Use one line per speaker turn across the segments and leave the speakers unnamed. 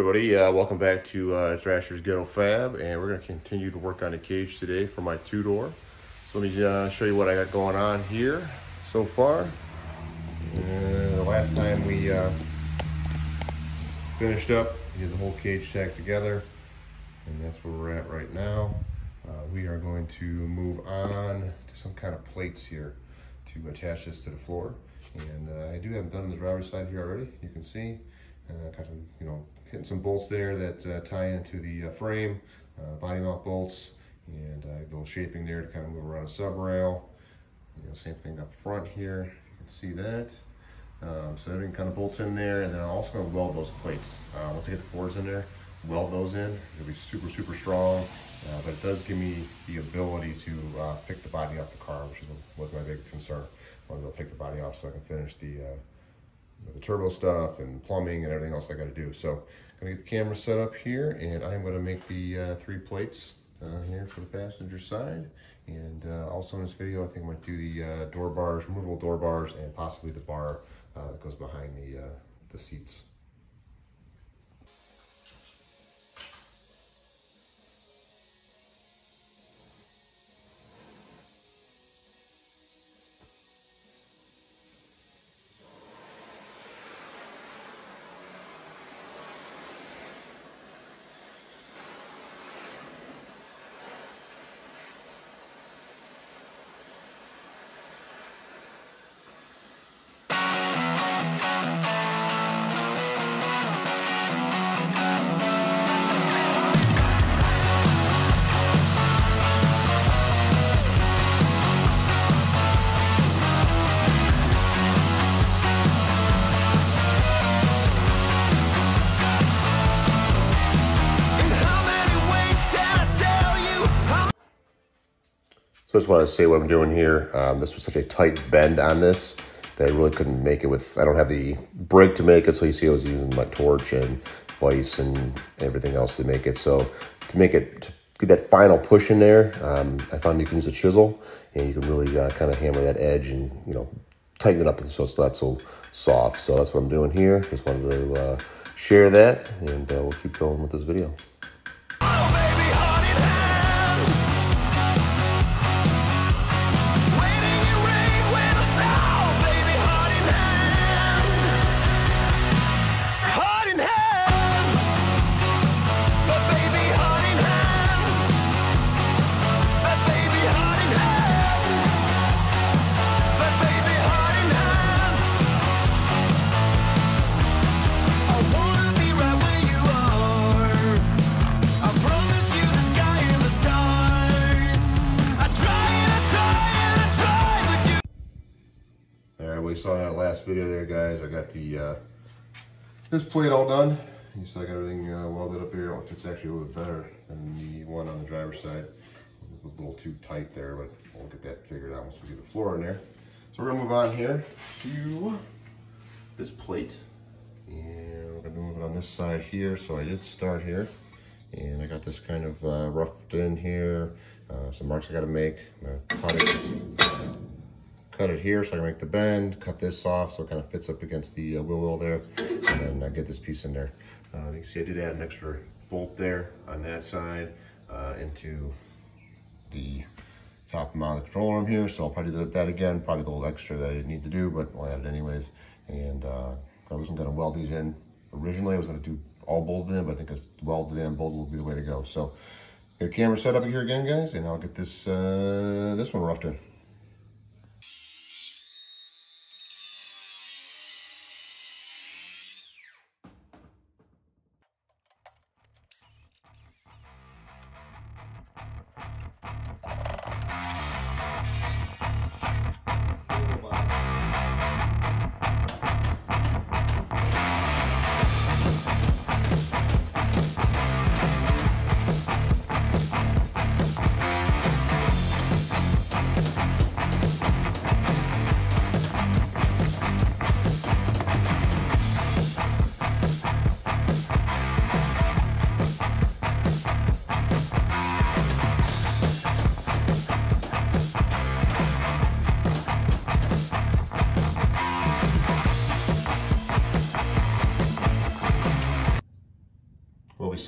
everybody, welcome back to Thrasher's Ghetto Fab, and we're going to continue to work on the cage today for my Tudor. So let me show you what I got going on here so far. The last time we finished up, we had the whole cage stacked together, and that's where we're at right now. We are going to move on to some kind of plates here to attach this to the floor. And I do have them done on the driver's side here already, you can see. Got some, hitting some bolts there that tie into the frame, body mount bolts, and a little shaping there to kind of move around a sub rail. Same thing up front here, if you can see that. So everything kind of bolts in there, and then I'm also going to weld those plates. Once I get the Fords in there, weld those in. It'll be super, super strong, but it does give me the ability to pick the body off the car, which was my big concern. I want to be able to take the body off so I can finish the turbo stuff and plumbing and everything else I got to do. So I'm gonna get the camera set up here, and I'm going to make the 3 plates here for the passenger side. And also in this video, I think I might do the door bars, removable door bars, and possibly the bar that goes behind the seats. So I just want to say what I'm doing here. This was such a tight bend on this that I really couldn't make it with, I don't have the brake to make it, so you see I was using my torch and vise and everything else to make it. So to make it, to get that final push in there, I found you can use a chisel, and you can really kind of hammer that edge and, tighten it up so it's not so soft. So that's what I'm doing here. Just wanted to share that, and we'll keep going with this video. We saw that last video there, guys. I got the this plate all done. You saw I got everything welded up here. If it's actually a little bit better than the one on the driver's side. It was a little too tight there, but we'll get that figured out once we get the floor in there. So we're gonna move on here to this plate, and we're gonna move it on this side here. So I did start here, and I got this kind of roughed in here. Some marks I got to make. I'm gonna cut it here so I can make the bend, cut this off so it kind of fits up against the wheel well there, and then I get this piece in there. You can see I did add an extra bolt there on that side into the top mount of the control arm here, so I'll probably do that again, probably a little extra that I didn't need to do, but I'll add it anyways. And I wasn't going to weld these in originally. I was going to do all bolted in, but I think welded in, bolted will be the way to go. So get the camera set up here again, guys, and I'll get this this one roughed in.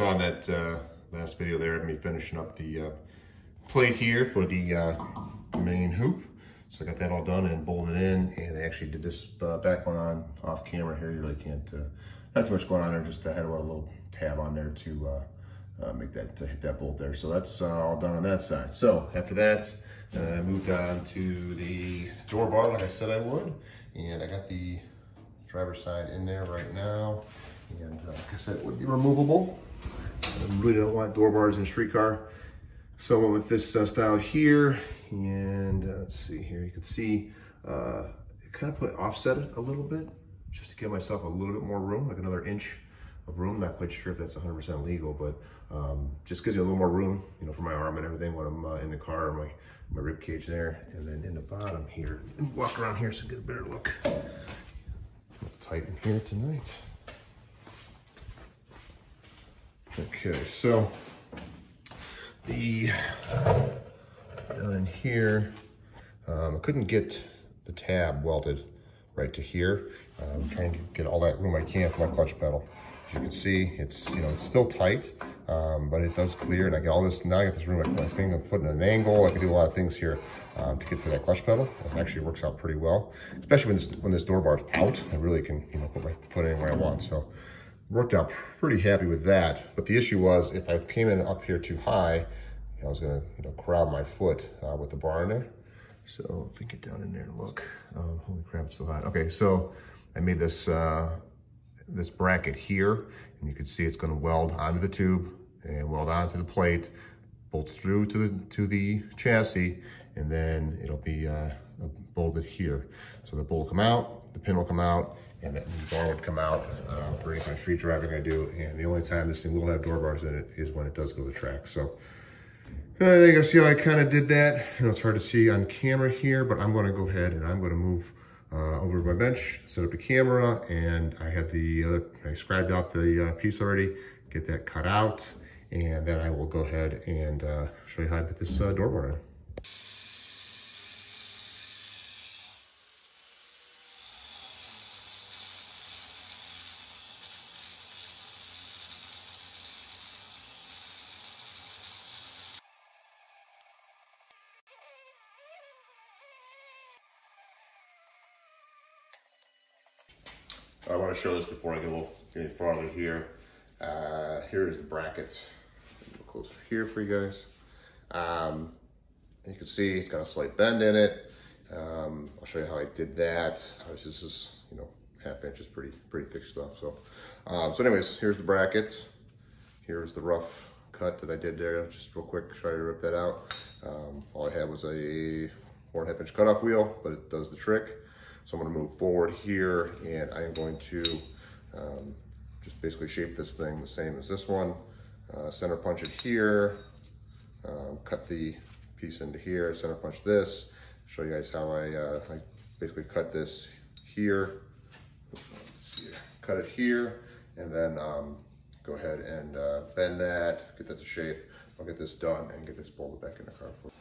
saw in that last video there of me finishing up the plate here for the main hoop. So I got that all done and bolted in, and I actually did this back one on off camera here. You really can't, not too much going on there, just I had a little tab on there to make that, hit that bolt there. So that's all done on that side. So after that, I moved on to the door bar like I said I would, and I got the driver's side in there right now, and like I said, it would be removable. I really don't want door bars in a streetcar, so I went with this style here. And let's see here, you can see it kind of offset it a little bit just to give myself a little bit more room, like another inch of room. Not quite sure if that's 100% legal, but just gives you a little more room, you know, for my arm and everything when I'm in the car, my rib cage there. And then in the bottom here, walk around here so get a better look. Tighten here tonight. Okay, so the down here, I couldn't get the tab welded right to here. I'm trying to get all that room I can for my clutch pedal. As you can see, it's, you know, it's still tight, but it does clear, and I get all this, now I got this room, I put my finger, put in an angle, I can do a lot of things here to get to that clutch pedal. It actually works out pretty well, especially when this door bar is out. I really can, you know, put my foot anywhere I want. So worked out pretty happy with that. But the issue was if I came in up here too high, I was gonna, you know, crowd my foot with the bar in there. So if we get down in there and look, holy crap, it's so hot. Okay, so I made this this bracket here, and you can see it's gonna weld onto the tube and weld onto the plate, bolts through to the chassis, and then it'll be bolted here. So the bolt will come out, the pin will come out, and the bar would come out for any kind of street driving I do. And the only time this thing will have door bars in it is when it does go to the track. So I think I see how I kind of did that. You know, it's hard to see on camera here, but I'm going to go ahead and I'm going to move over to my bench, set up the camera, and I have I scribed out the piece already, get that cut out, and then I will go ahead and show you how I put this door bar in. I want to show this before I get any farther here. Here's the bracket. A little closer here for you guys. You can see it's got a slight bend in it. I'll show you how I did that. This is, you know, 1/2 inch is pretty thick stuff. So, so anyways, here's the bracket. Here's the rough cut that I did there. Just real quick, try to rip that out. All I had was a 4.5 inch cutoff wheel, but it does the trick. So I'm going to move forward here, and I'm going to just basically shape this thing the same as this one. Center punch it here, cut the piece into here, center punch this. Show you guys how I basically cut this here. Let's see, cut it here, and then go ahead and bend that, get that to shape. I'll get this done and get this bolted back in the car for you.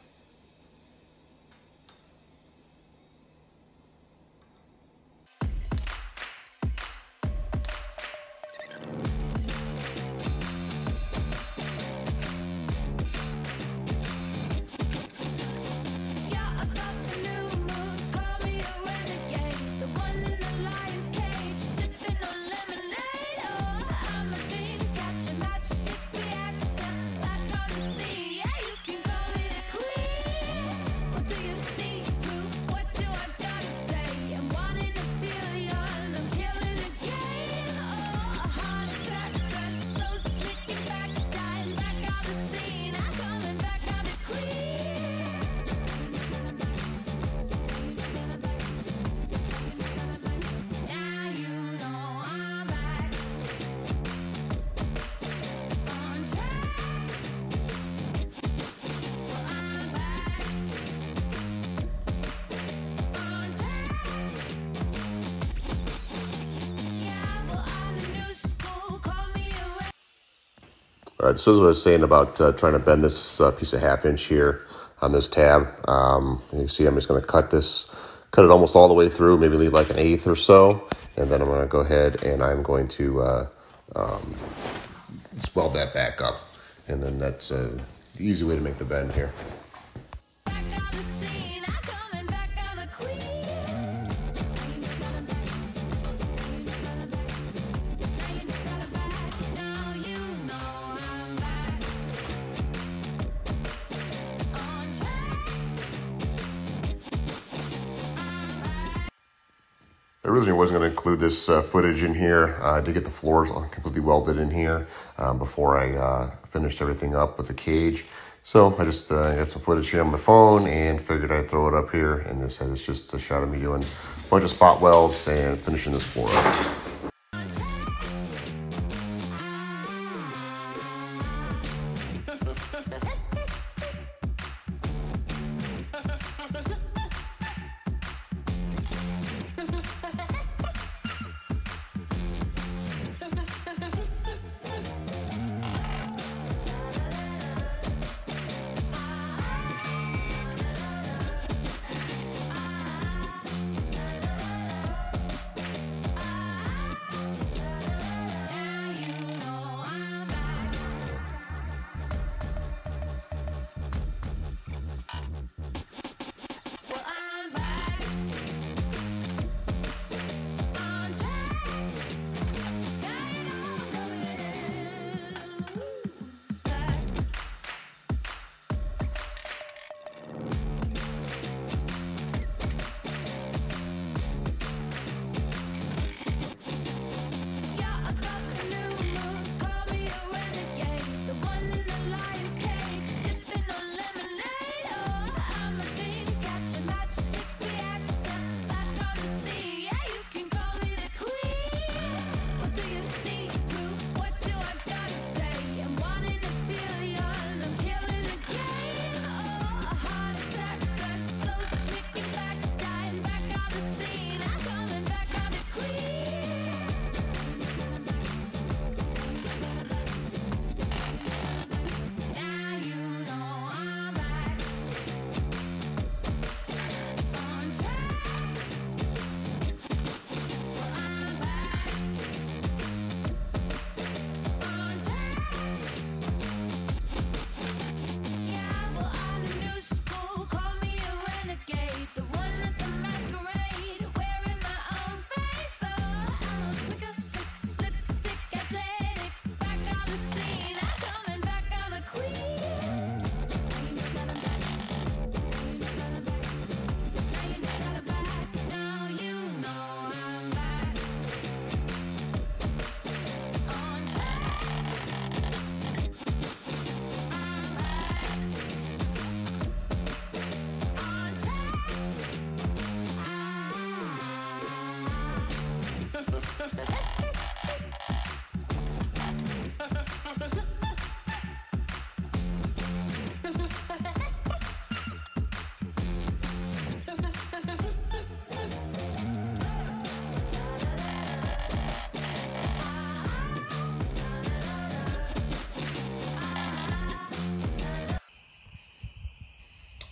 All right, this is what I was saying about trying to bend this piece of 1/2 inch here on this tab. You see I'm just going to cut it almost all the way through, maybe leave like 1/8 or so. And then I'm going to go ahead and I'm going to just weld that back up. And then that's the easy way to make the bend here. I originally wasn't going to include this footage in here. I did get the floors completely welded in here before I finished everything up with the cage. So I just got some footage here on my phone and figured I'd throw it up here. And this is just a shot of me doing a bunch of spot welds and finishing this floor up.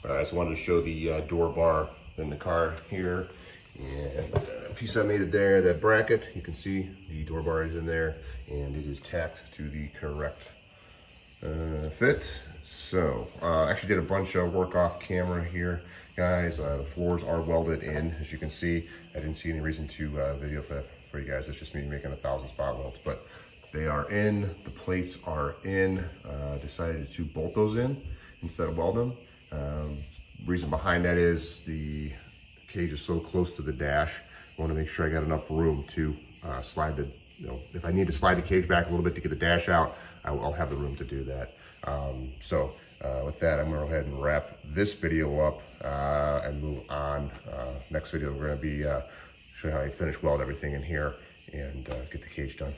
I just wanted to show the door bar in the car here, and a piece I made it there, that bracket, you can see the door bar is in there and it is tacked to the correct fit. So actually did a bunch of work off camera here, guys. The floors are welded in, as you can see. I didn't see any reason to video for you guys. It's just me making 1,000 spot welds, but they are in, the plates are in. Decided to bolt those in instead of weld them. Reason behind that is the cage is so close to the dash. I want to make sure I got enough room to slide the, if I need to slide the cage back a little bit to get the dash out, I'll have the room to do that. With that, I'm going to go ahead and wrap this video up and move on. Next video, we're going to be show you how I finish weld everything in here and get the cage done.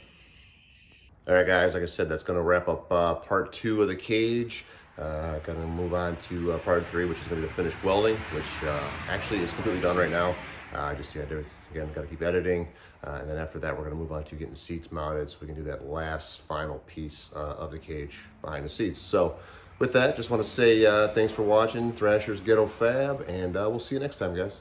All right, guys, like I said, that's going to wrap up part 2 of the cage. Gonna move on to part 3, which is gonna be the finished welding, which actually is completely done right now. Just again, gotta keep editing, and then after that, we're gonna move on to getting the seats mounted, so we can do that last final piece of the cage behind the seats. So, with that, just want to say thanks for watching Thrasher's Ghetto Fab, and we'll see you next time, guys.